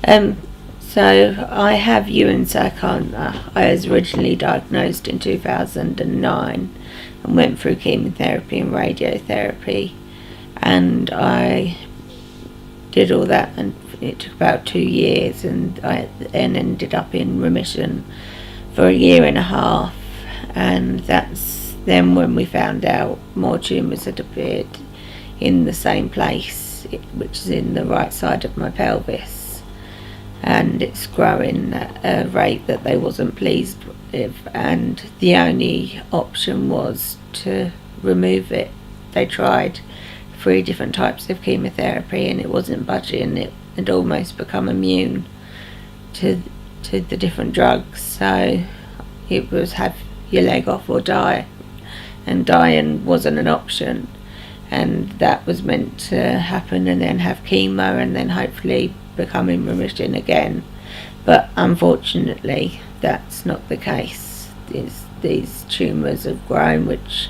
Um, so I have Ewing sarcoma. I was originally diagnosed in 2009 and went through chemotherapy and radiotherapy, and I did all that, and it took about 2 years, and I then ended up in remission for a year and a half, and that's then when we found out more tumours had appeared in the same place, which is in the right side of my pelvis, and it's growing at a rate that they wasn't pleased with, and the only option was to remove it. They tried 3 different types of chemotherapy and it wasn't budging. It had almost become immune to the different drugs, so it was have your leg off or die, and dying wasn't an option, and that was meant to happen and then have chemo and then hopefully become in remission again. But unfortunately that's not the case. These tumours have grown, which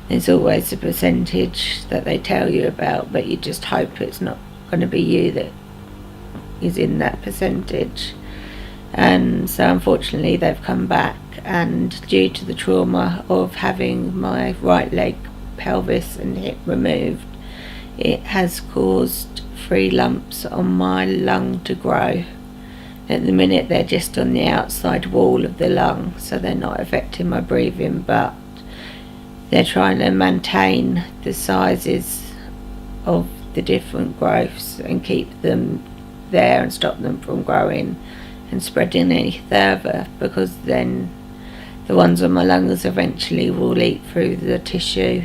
there's always a percentage that they tell you about, but you just hope it's not going to be you that is in that percentage. And so unfortunately they've come back, and due to the trauma of having my right leg, pelvis and hip removed, it has caused 3 lumps on my lung to grow. At the minute they're just on the outside wall of the lung, so they're not affecting my breathing, but they're trying to maintain the sizes of the different growths and keep them there and stop them from growing and spreading any further, because then the ones on my lungs eventually will eat through the tissue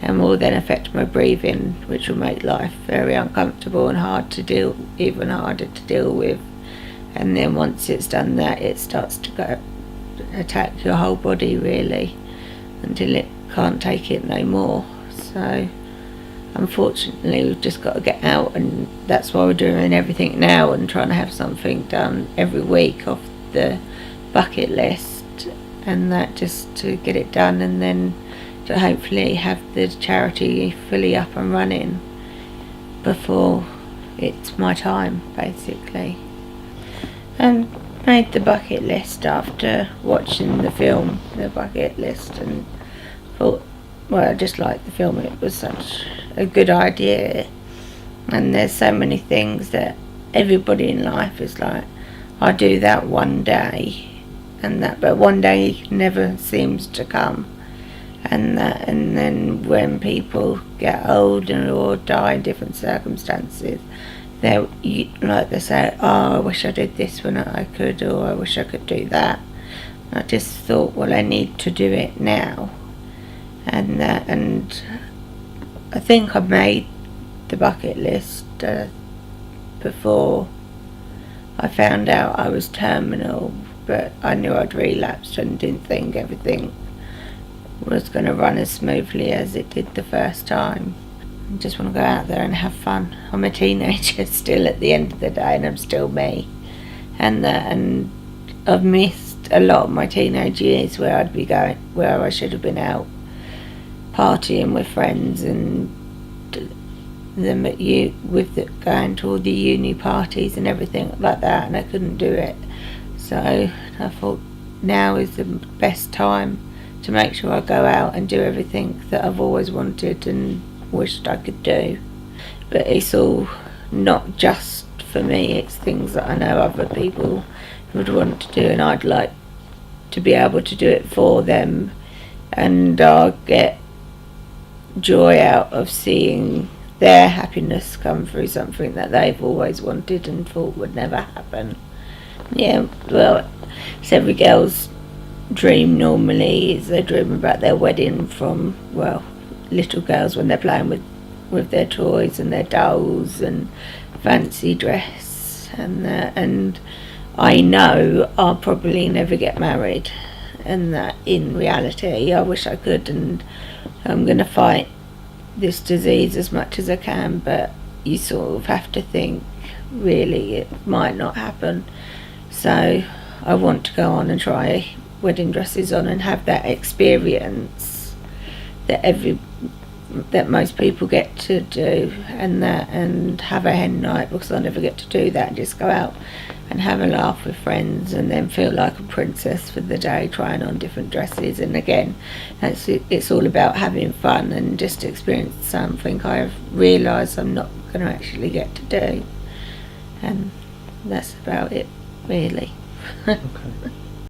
and will then affect my breathing, which will make life very uncomfortable and even harder to deal with. And then once it's done that, it starts to attack your whole body really, until it can't take it no more. So unfortunately we've just got to get out, and that's why we're doing everything now and trying to have something done every week off the bucket list, and that just to get it done, and then to hopefully have the charity fully up and running before it's my time basically. And made the bucket list after watching the film The Bucket List, and thought, well, I just liked the film. It was such a good idea, and there's so many things that everybody in life is like, I do that one day, and that, but one day never seems to come, and then when people get older or die in different circumstances, they say, oh, I wish I did this when I could, or I wish I could do that. I just thought, well, I need to do it now. And I think I made the bucket list before I found out I was terminal, but I knew I'd relapsed and didn't think everything was going to run as smoothly as it did the first time. I just want to go out there and have fun. I'm a teenager still at the end of the day, and I'm still me. And I've missed a lot of my teenage years where I'd be going, where I should have been out partying with friends and them going to all the uni parties and everything like that, and I couldn't do it. So I thought now is the best time to make sure I go out and do everything that I've always wanted and wished I could do. But it's all not just for me, it's things that I know other people would want to do, and I'd like to be able to do it for them, and I'll get joy out of seeing their happiness come through something that they've always wanted and thought would never happen. Yeah, well, it's every girl's dream normally, is they dream about their wedding from, well, little girls when they're playing with their toys and their dolls and fancy dress, and I know I'll probably never get married, and that in reality I wish I could, and I'm going to fight this disease as much as I can, but you sort of have to think really it might not happen. So I want to go on and try wedding dresses on and have that experience that that most people get to do, and have a hen night, because I never get to do that, and just go out and have a laugh with friends and then feel like a princess for the day, trying on different dresses. And again, it's all about having fun and just experience something I've realised I'm not going to actually get to do, and that's about it really. Okay.